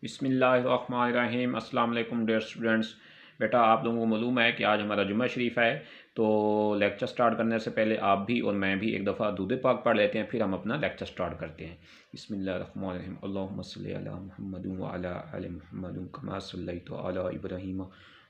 बिस्मिल्लाहिर्रहमानिर्रहीम। अस्सलाम वालेकुम डियर स्टूडेंट्स। बेटा आप लोगों को मालूम है कि आज हमारा जुम्मा शरीफ है, तो लेक्चर स्टार्ट करने से पहले आप भी और मैं भी एक दफ़ा दूध पाक पढ़ लेते हैं, फिर हम अपना लेक्चर स्टार्ट करते हैं। बिस्मिल्लाहिर्रहमानिर्रहीम। अल्लाहुम्मा सल्लि अला मुहम्मदिन व अला आलि मुहम्मदिन कमा सल्लैता अला इब्राहीम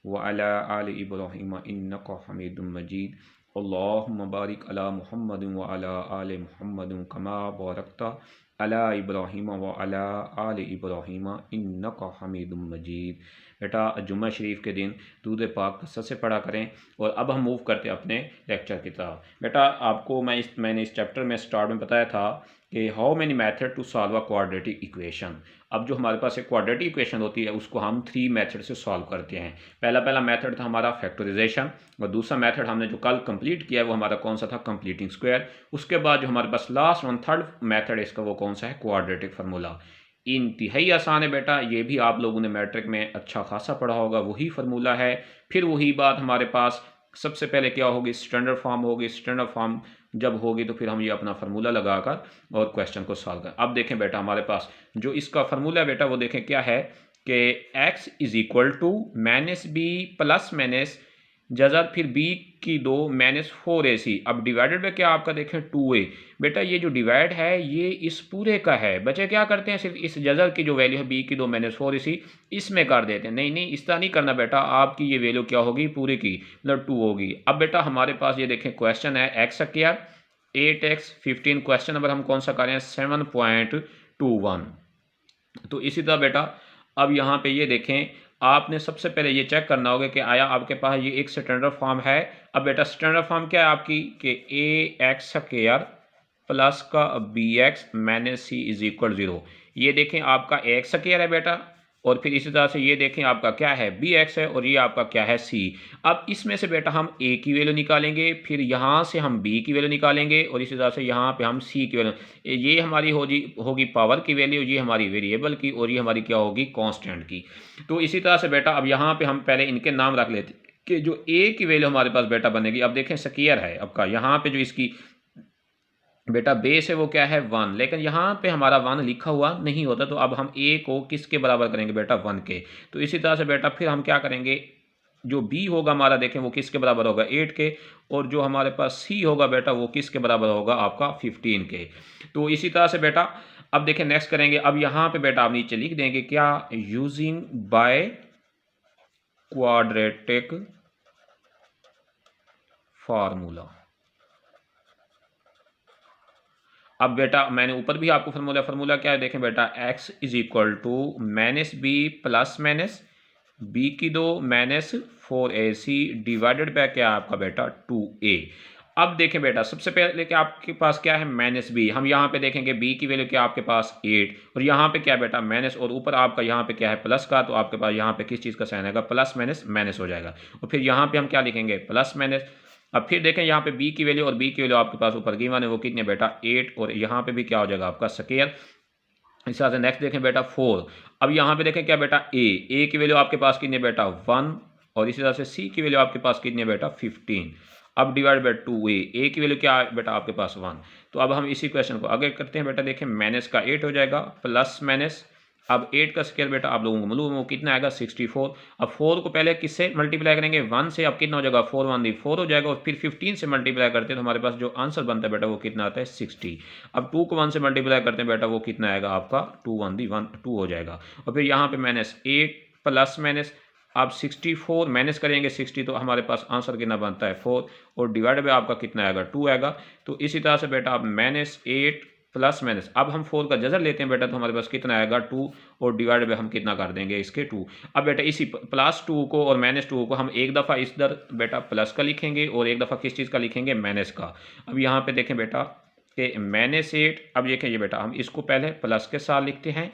व अला आलि इब्राहीम इन्नका हमीदुम मजीद। अल्लाहुम्मा बारिक अला मुहम्मदिन व अला आलि मुहम्मदिन कमा बारकता अला इब्राहीम व अला आल इब्राहीम इन्नका हमीदुम मजीद। बेटा जुम्मा शरीफ के दिन दूध पाक कसरत से पढ़ा करें। और अब हम मूव करते हैं अपने लेक्चर की तरफ। बेटा आपको मैंने इस चैप्टर में स्टार्ट में बताया था कि how many method to solve a quadratic equation. अब जो हमारे पास एक क्वाड्रेटिक इक्वेशन होती है उसको हम 3 मेथड से सॉल्व करते हैं। पहला मेथड था हमारा फैक्टराइजेशन, और दूसरा मेथड हमने जो कल कंप्लीट किया है वो हमारा कौन सा था, कंप्लीटिंग स्क्वायर। उसके बाद जो हमारे पास लास्ट वन थर्ड मेथड है इसका वो कौन सा है, क्वाड्रेटिक फार्मूला। इंतहाई आसान है बेटा, ये भी आप लोगों ने मैट्रिक में अच्छा खासा पढ़ा होगा, वही फार्मूला है। फिर वही बात हमारे पास सबसे पहले क्या होगी, स्टैंडर्ड फॉर्म होगी। स्टैंडर्ड फॉर्म जब होगी तो फिर हम ये अपना फार्मूला लगाकर और क्वेश्चन को सॉल्व करें। अब देखें बेटा हमारे पास जो इसका फार्मूला है बेटा वो देखें क्या है कि x is equal to minus B plus minus जजर फिर b की 2 माइनस 4ac। अब डिवाइडेड में क्या आपका देखें 2a। बेटा ये जो डिवाइड है ये इस पूरे का है, बच्चे क्या करते हैं सिर्फ इस जजर की जो वैल्यू है b की 2 माइनस 4ac इसमें कर देते हैं। नहीं नहीं, इस तरह नहीं करना बेटा, आपकी ये वैल्यू क्या होगी, पूरे की मतलब 2 होगी। अब बेटा हमारे पास ये देखें क्वेश्चन है x square 8x 15। Question number हम कौन सा कर रहे हैं, 7.21। तो इसी तरह बेटा अब यहाँ पे ये देखें, आपने सबसे पहले ये चेक करना होगा कि आया आपके पास ये एक स्टैंडर्ड फॉर्म है। अब बेटा स्टैंडर्ड फॉर्म क्या है आपकी कि ए एक्स स्क्वायर प्लस का B x minus C is equal 0। ये देखें आपका ए एक्स स्क्वायर है बेटा, और फिर इसी तरह से ये देखें आपका क्या है, बी एक्स है, और ये आपका क्या है, सी। अब इसमें से बेटा हम ए की वैल्यू निकालेंगे, फिर यहाँ से हम बी की वैल्यू निकालेंगे, और इसी तरह से यहाँ पे हम सी की वैल्यू। ये हमारी होगी पावर की वैल्यू, ये हमारी वेरिएबल की, और ये हमारी क्या होगी, कांस्टेंट की। तो इसी तरह से बेटा अब यहाँ पे हम पहले इनके नाम रख लेते कि जो ए की वैल्यू हमारे पास बेटा बनेगी। अब देखें स्क्वायर है आपका, यहाँ पे जो इसकी बेटा बेस है वो क्या है, 1, लेकिन यहाँ पे हमारा 1 लिखा हुआ नहीं होता, तो अब हम ए को किसके बराबर करेंगे बेटा, 1 के। तो इसी तरह से बेटा फिर हम क्या करेंगे, जो बी होगा हमारा देखें वो किसके बराबर होगा, 8 के, और जो हमारे पास सी होगा बेटा वो किसके बराबर होगा, आपका 15 के। तो इसी तरह से बेटा अब देखें नेक्स्ट करेंगे। अब यहाँ पे बेटा आप नीचे लिख देंगे क्या, यूजिंग बाय क्वाड्रेटिक फार्मूला। अब बेटा मैंने ऊपर भी आपको फार्मूला क्या है देखें बेटा, x is equal to minus B plus minus B की 2 माइनस 4ac डिवाइडेड बाय क्या आपका बेटा 2a। अब देखें बेटा सबसे पहले कि आपके पास क्या है, माइनस बी। हम यहाँ पे देखेंगे b की वैल्यू क्या आपके पास 8, और यहाँ पे क्या बेटा माइनस, और ऊपर आपका यहाँ पे क्या है प्लस का, तो आपके पास यहाँ पे किस चीज़ का साइन आएगा, प्लस माइनस माइनस हो जाएगा। और फिर यहाँ पे हम क्या लिखेंगे, प्लस माइनस। अब फिर देखें यहाँ पे b की वैल्यू, और b की वैल्यू आपके पास ऊपर गिवन है वो कितनी है बेटा 8, और यहाँ पे भी क्या हो जाएगा आपका स्क्वायर। इस तरह से नेक्स्ट देखें बेटा 4। अब यहाँ पे देखें क्या बेटा a की वैल्यू आपके पास कितनी है बेटा 1, और इसी तरह से c की वैल्यू आपके पास कितनी है बेटा 15। अब डिवाइड बाय 2a की वैल्यू क्या है बेटा आपके पास 1। तो अब हम इसी क्वेश्चन को आगे करते हैं बेटा, देखें माइनस का 8 हो जाएगा प्लस माइनस, अब 8 का स्क्वायर बेटा आप लोगों को मालूम है वो कितना आएगा 64। अब 4 को पहले किससे मल्टीप्लाई करेंगे, 1 से। अब कितना हो जाएगा 4 1 4 हो जाएगा, और फिर 15 से मल्टीप्लाई करते हैं तो हमारे पास जो आंसर बनता है बेटा वो कितना आता है 60। अब 2 को 1 से मल्टीप्लाई करते हैं बेटा वो कितना आएगा आपका 2 1 2 हो जाएगा। और फिर यहाँ पे माइनस 8 प्लस माइनस, आप 64 माइनस करेंगे 60 तो हमारे पास आंसर कितना बनता है 4, और डिवाइड बाय आपका कितना आएगा 2 आएगा। तो इसी तरह से बेटा आप माइनस 8 प्लस माइनस, अब हम 4 का जजर लेते हैं बेटा तो हमारे पास कितना आएगा 2, और डिवाइड बाय हम कितना कर देंगे इसके 2। अब बेटा इसी प्लस 2 को और माइनस 2 को हम एक दफ़ा इधर बेटा प्लस का लिखेंगे, और एक दफ़ा किस चीज़ का लिखेंगे, माइनस का। अब यहाँ पे देखें बेटा कि माइनस 8, अब देखें ये बेटा हम इसको पहले प्लस के साथ लिखते हैं,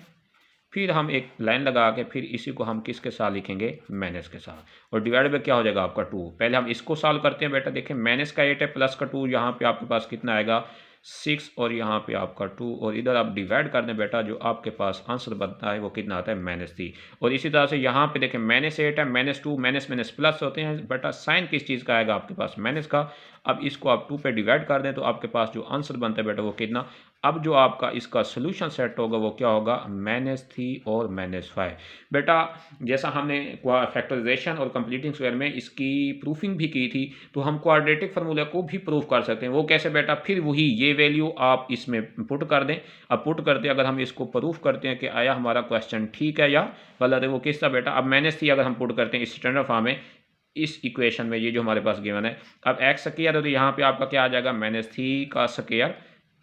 फिर हम एक लाइन लगा के फिर इसी को हम किसके साथ लिखेंगे, माइनस के साथ, और डिवाइड बाय क्या हो जाएगा आपका 2। पहले हम इसको सॉल्व करते हैं बेटा, देखें माइनस का 8 है प्लस का 2, यहाँ पे आपके पास कितना आएगा 6, और यहाँ पे आपका 2, और इधर आप डिवाइड कर दें बेटा जो आपके पास आंसर बनता है वो कितना आता है -3। और इसी तरह से यहाँ पे देखें -8 है, -2 माइनस माइनस प्लस होते हैं बेटा, साइन किस चीज़ का आएगा आपके पास माइनस का। अब इसको आप 2 पे डिवाइड कर दें तो आपके पास जो आंसर बनता है बेटा वो कितना अब जो आपका इसका सोल्यूशन सेट होगा वो क्या होगा, -3 और -5। बेटा जैसा हमने फैक्टराइजेशन और कंप्लीटिंग स्क्वायर में इसकी प्रूफिंग भी की थी, तो हम क्वाड्रेटिक फार्मूला को भी प्रूफ कर सकते हैं। वो कैसे बेटा, फिर वही ये वैल्यू आप इसमें पुट कर दें। अब पुट करते अगर हम इसको प्रूफ करते हैं कि आया हमारा क्वेश्चन ठीक है या गलत है, वो किस तरह बेटा, अब -3 अगर हम पुट करते हैं इस स्टैंडर्ड फॉर्म में, इस इक्वेशन में, ये जो हमारे पास गिवन है, अब एक्स स्क्वायर है तो यहाँ पे आपका क्या आ जाएगा, -3 का स्क्वायर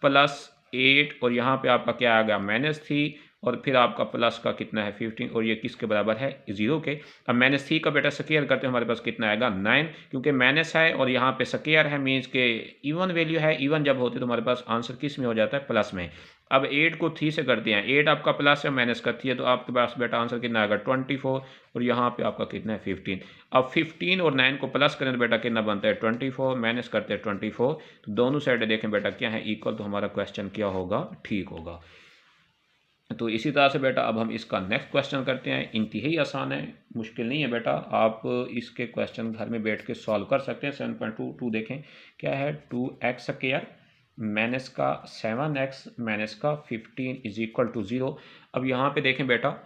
प्लस 8 और यहाँ पे आपका क्या आ गया, -3 और फिर आपका प्लस का कितना है 15 और ये किसके बराबर है, 0 के। अब -3 का बेटा स्क्वायर करते हैं, हमारे पास कितना आएगा 9, क्योंकि माइनस है और यहाँ पे स्क्वायर है, मीन्स के इवन वैल्यू है। इवन जब होती है तो हमारे पास आंसर किस में हो जाता है, प्लस में। अब 8 को 3 से करते हैं, 8 आपका प्लस है, माइनस का 3 है, तो आपके पास बेटा आंसर कितना आएगा 24 और यहाँ पे आपका कितना है 15। अब 15 और 9 को प्लस करें तो बेटा कितना बनता है 24, माइनस करते हैं 24, तो दोनों साइड देखें बेटा क्या है, इक्वल, तो हमारा क्वेश्चन क्या होगा, ठीक होगा। तो इसी तरह से बेटा अब हम इसका नेक्स्ट क्वेश्चन करते हैं। इंतहाई आसान है, मुश्किल नहीं है बेटा, आप इसके क्वेश्चन घर में बैठ के सॉल्व कर सकते हैं। 7.22 देखें क्या है, 2x स्क्वायर माइनस का 7x माइनस का 15 इज इक्वल टू 0। अब यहाँ पे देखें बेटा,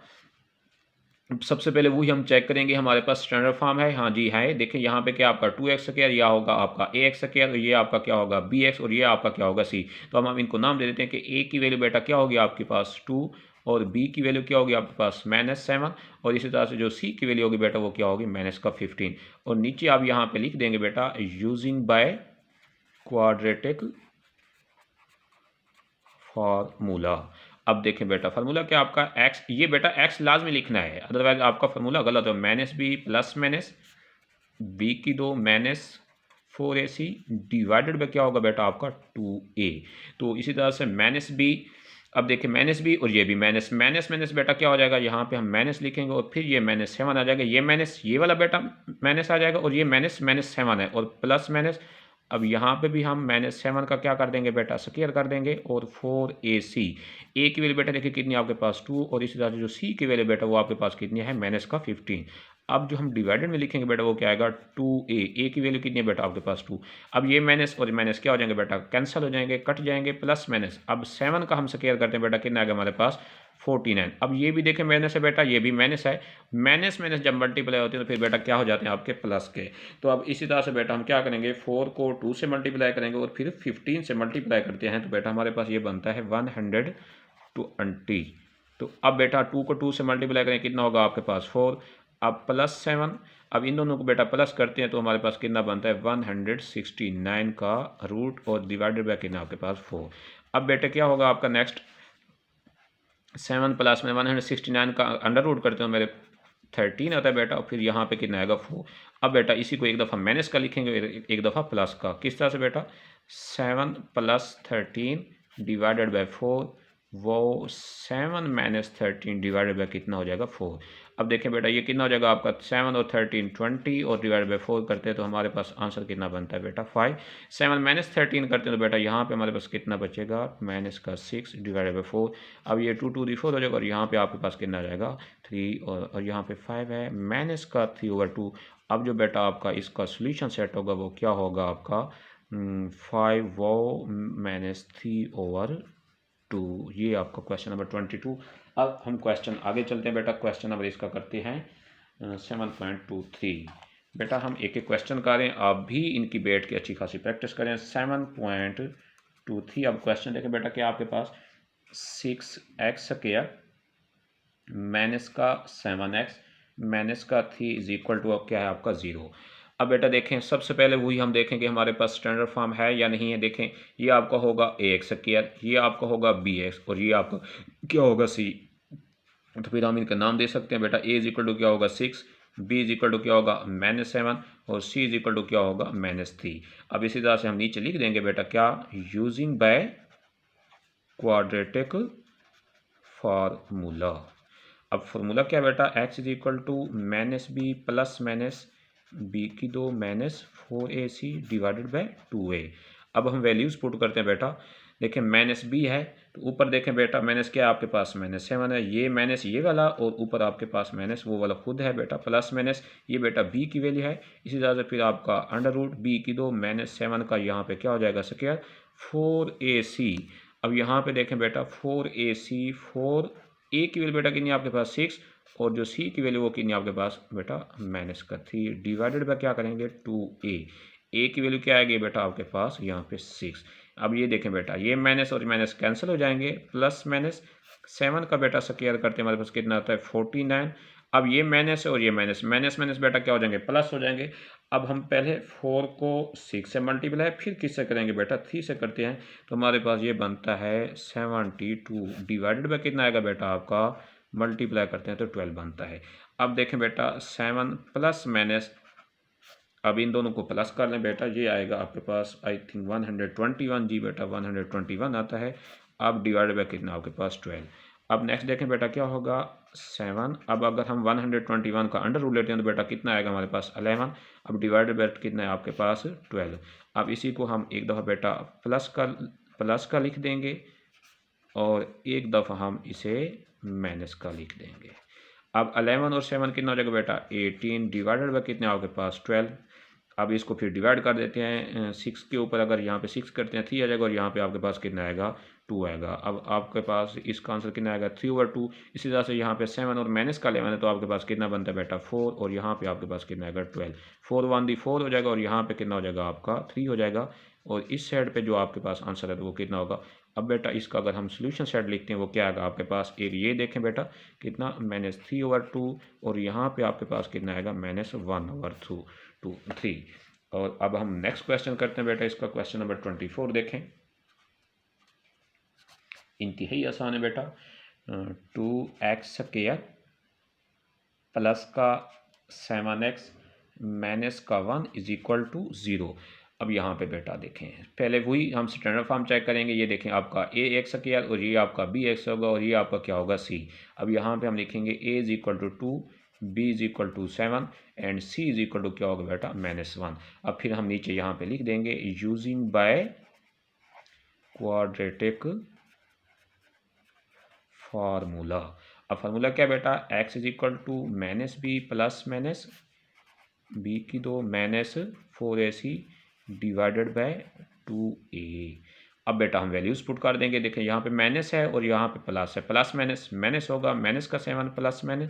सबसे पहले वही हम चेक करेंगे, हमारे पास स्टैंडर्ड फॉर्म है, हाँ जी है। देखिए यहाँ पे क्या आपका 2x स्क्वायर, यह होगा आपका ax स्क्वायर और ये आपका क्या होगा bx और ये आपका क्या होगा c। तो हम इनको नाम दे देते हैं कि a की वैल्यू बेटा क्या होगी आपके पास 2 और b की वैल्यू क्या होगी आपके पास -7 और इसी तरह से जो c की वैल्यू होगी बेटा वो क्या होगी -15। और नीचे आप यहाँ पे लिख देंगे बेटा यूजिंग बाय क्वाड्रेटिक फार्मूला। अब देखें बेटा फार्मूला क्या आपका x, ये बेटा x लाजमी लिखना है, अदरवाइज आपका फार्मूला गलत हो। -b प्लस b की 2 -4ac डिवाइडेड बाय क्या होगा बेटा आपका 2a। तो इसी तरह से -b, अब देखिए -b और ये भी माइनस बेटा क्या हो जाएगा, यहाँ पे हम माइनस लिखेंगे और फिर ये -7 आ जाएगा, ये माइनस ये वाला बेटा माइनस आ जाएगा और ये -7 है और प्लस माइनस। अब यहाँ पे भी हम -7 का क्या कर देंगे बेटा, स्क्वायर कर देंगे और 4ac। ए की वैल्यू बेटा देखिए कितनी आपके पास 2 और इसी तरह से जो सी की वैल्यू बेटा वो आपके पास कितनी है -15। अब जो हम डिवाइडेड में लिखेंगे बेटा वो क्या आएगा 2a। ए की वैल्यू कितनी है बेटा आपके पास 2। अब ये माइनस और माइनस क्या हो जाएंगे बेटा, कैंसिल हो जाएंगे, कट जाएंगे, प्लस माइनस। अब 7 का हम स्क्वायर करते हैं बेटा कितना आ गया हमारे पास 49। अब ये भी देखें माइनस है बेटा, ये भी माइनस है, माइनस माइनस जब मल्टीप्लाई होते हैं तो फिर बेटा क्या हो जाते हैं आपके प्लस के। तो अब इसी तरह से बेटा हम क्या करेंगे, 4 को 2 से मल्टीप्लाई करेंगे और फिर 15 से मल्टीप्लाई करते हैं तो बेटा हमारे पास ये बनता है 120। तो अब बेटा 2 को 2 से मल्टीप्लाई करें कितना होगा आपके पास 4, अब +7। अब इन दोनों को बेटा प्लस करते हैं तो हमारे पास कितना बनता है 169 का रूट और डिवाइडेड बाय कितना आपके पास 4। अब बेटा क्या होगा आपका नेक्स्ट, 7 प्लस में 169 का अंडर रूट करते हो मेरे 13 आता है बेटा और फिर यहाँ पे कितना आएगा 4। अब बेटा इसी को एक दफ़ा माइनस का लिखेंगे, एक दफ़ा प्लस का, किस तरह से बेटा 7 + 13 डिवाइडेड बाय 4, वो 7 - 13 डिवाइडेड बाय कितना हो जाएगा 4। अब देखें बेटा ये कितना हो जाएगा आपका 7 और 13 20 और डिवाइड बाय 4 करते हैं तो हमारे पास आंसर कितना बनता है बेटा 5। 7 - 13 करते हैं तो बेटा यहाँ पे हमारे पास कितना बचेगा -6 डिवाइडेड बाय 4। अब ये 2 2 4 हो जाएगा और यहाँ पे आपके पास कितना आ जाएगा 3 और यहाँ पे 5 है -3/2। अब जो बेटा आपका इसका सोल्यूशन सेट होगा वो क्या होगा आपका 5 वो -3/2। ये आपका क्वेश्चन नंबर 22। अब हम क्वेश्चन आगे चलते हैं बेटा, क्वेश्चन नंबर इसका करते हैं 7.23। बेटा हम एक एक क्वेश्चन करें, आप भी इनकी बैठ के अच्छी खासी प्रैक्टिस करें। 7.23 अब क्वेश्चन देखें बेटा क्या आपके पास 6x स्क्वायर माइनस का 7x माइनस का 3 इज इक्वल टू अब क्या है आपका 0। अब बेटा देखें सबसे पहले वही हम देखें कि हमारे पास स्टैंडर्ड फॉर्म है या नहीं है। देखें ये आपका होगा ax स्क्वायर, ये आपका होगा bx और ये आपका क्या होगा c। तो फिर हम इनका नाम दे सकते हैं बेटा, a इज इक्वल टू क्या होगा 6, b इज इक्वल टू क्या होगा -7 और c इज इक्वल टू क्या होगा -3। अब इसी तरह से हम नीचे लिख देंगे बेटा क्या, यूजिंग बाय क्वाड्रेटिक फार्मूला। अब फार्मूला क्या बेटा, x is equal to -b plus b की 2 -4ac डिवाइडेड बाय 2a। अब हम वैल्यूज़ पुट करते हैं बेटा। देखें -b है तो ऊपर देखें बेटा माइनस क्या है आपके पास -7 है, ये माइनस ये वाला और ऊपर आपके पास माइनस वो वाला खुद है बेटा, प्लस माइनस ये बेटा b की वैल्यू है। इसी तरह से फिर आपका अंडर रूट b की 2 -7 का यहाँ पे क्या हो जाएगा स्क्वायर 4ac। अब यहाँ पे देखें बेटा 4AC, 4A की वैल्यू बेटा कितनी है आपके पास 6, और जो C की वैल्यू वो कितनी है आपके पास बेटा -3 डिवाइडेड बाय क्या करेंगे 2A। A की वैल्यू क्या आएगी बेटा आपके पास यहाँ पे 6। अब ये देखें बेटा ये माइनस और माइनस कैंसिल हो जाएंगे, प्लस माइनस 7 का बेटा स्क्वायर करते हैं हमारे पास कितना आता है 49। अब ये माइनस है और ये माइनस माइनस माइनस बेटा क्या हो जाएंगे प्लस हो जाएंगे। अब हम पहले 4 को 6 से मल्टीप्लाई फिर किससे करेंगे बेटा 3 से करते हैं, तो हमारे पास ये बनता है 72 डिवाइडेड बाय कितना आएगा बेटा आपका मल्टीप्लाई करते हैं तो 12 बनता है। अब देखें बेटा 7 प्लस माइनस, अब इन दोनों को प्लस कर लें बेटा, ये आएगा आपके पास आई थिंक 121 जी बेटा 121 आता है। अब डिवाइड बाय कितना आपके पास 12। अब नेक्स्ट देखें बेटा क्या होगा 7। अब अगर हम 121 का अंडर रूट लेते हैं तो बेटा कितना आएगा हमारे पास 11। अब डिवाइड बाय कितना है आपके पास 12। अब इसी को हम एक दफ़ा बेटा प्लस का लिख देंगे और एक दफ़ा हम इसे माइनस का लिख देंगे। अब 11 और 7 कितना हो जाएगा बेटा 18 डिवाइडेड बाय कितने आपके पास 12। अब इसको फिर डिवाइड कर देते हैं 6 के ऊपर, अगर यहाँ पे 6 करते हैं 3 आ जाएगा और यहाँ पे आपके पास कितना आएगा 2 आएगा। अब आपके पास इसका आंसर कितना आएगा 3/2। इसी तरह से यहाँ पे 7 और माइनस का 11 है तो आपके पास कितना बनता है बेटा 4, और यहाँ पे आपके पास कितना आएगा 12। 4 1 दी 4 हो जाएगा और यहाँ पे कितना हो जाएगा आपका 3 हो जाएगा, और इस साइड पे जो आपके पास आंसर है तो वो कितना होगा। अब बेटा इसका अगर हम सोल्यूशन साइड लिखते हैं वो क्या आएगा आपके पास, एक ये देखें बेटा कितना -3/2, और यहाँ पे आपके पास कितना आएगा -1/3। और अब हम नेक्स्ट क्वेश्चन करते हैं बेटा, इसका क्वेश्चन नंबर 24 देखें। इंतहाई आसान है बेटा। 2x² प्लस का 7x माइनस का 1 इज इक्वल टू 0। अब यहाँ पे बेटा देखें पहले वही हम स्टैंडर्ड फॉर्म चेक करेंगे। ये देखें आपका ax² और ये आपका bx होगा और ये आपका क्या होगा c। अब यहाँ पे हम लिखेंगे a is equal to 2, b is equal to 7 and c is equal to क्या होगा बेटा -1। अब फिर हम नीचे यहाँ पे लिख देंगे यूजिंग बाय क्वाड्रेटिक फार्मूला। अब फार्मूला क्या बेटा x is equal to -b plus minus b की 2 -4ac डिवाइडेड बाय 2a। अब बेटा हम वैल्यूज पुट कर देंगे। देखें यहाँ पे माइनस है और यहाँ पे प्लस है, प्लस माइनस माइनस होगा, माइनस का 7 प्लस माइनस,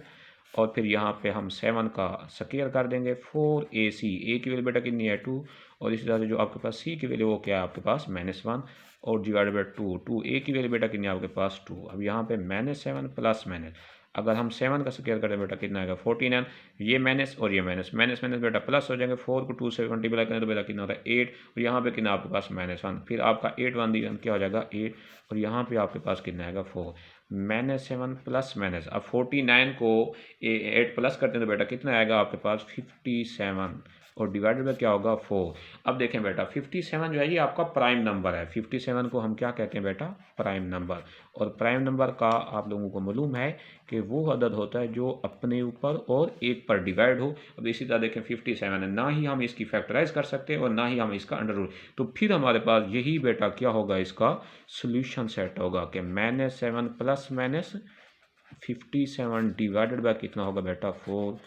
और फिर यहाँ पे हम 7 का स्क्वायर कर देंगे 4ac। a की वैल्यू बेटा कितनी है 2, और इसी तरह से जो आपके पास c की वैल्यू वो क्या है आपके पास -1, और डिवाइडेड बाय 2a की वैल्यू बेटा कितनी है आपके पास 2। अब यहाँ पे -7 प्लस माइनस, अगर हम 7 का स्क्वायर करें बेटा कितना आएगा 49। ये माइनस और ये माइनस माइनस माइनस बेटा प्लस हो जाएंगे। 4 को 2 से मल्टीप्लाई करें तो बेटा कितना होता है 8, और यहाँ पे कितना आपके पास -1, फिर आपका 8 1 दी क्या हो जाएगा 8, और यहाँ पे आपके पास कितना आएगा 4 -7 प्लस माइनस। अब 49 को 8 प्लस करते हैं तो बेटा कितना आएगा आपके पास 57, और डिवाइडेड बाय क्या होगा 4। अब देखें बेटा 57 जो है ये आपका प्राइम नंबर है। 57 को हम क्या कहते हैं बेटा प्राइम नंबर, और प्राइम नंबर का आप लोगों को मालूम है कि वो अदद होता है जो अपने ऊपर और एक पर डिवाइड हो। अब इसी तरह देखें 57 है, ना ही हम इसकी फैक्टराइज कर सकते हैं और ना ही हम इसका अंडर रूट, तो फिर हमारे पास यही बेटा क्या होगा इसका सोल्यूशन सेट होगा कि -7 प्लस -57 डिवाइडेड बाय कितना होगा बेटा 4।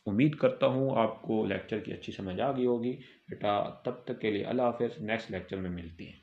उम्मीद करता हूँ आपको लेक्चर की अच्छी समझ आ गई होगी बेटा। तब तक के लिए अल्लाह हाफ़िज़, नेक्स्ट लेक्चर में मिलती हैं।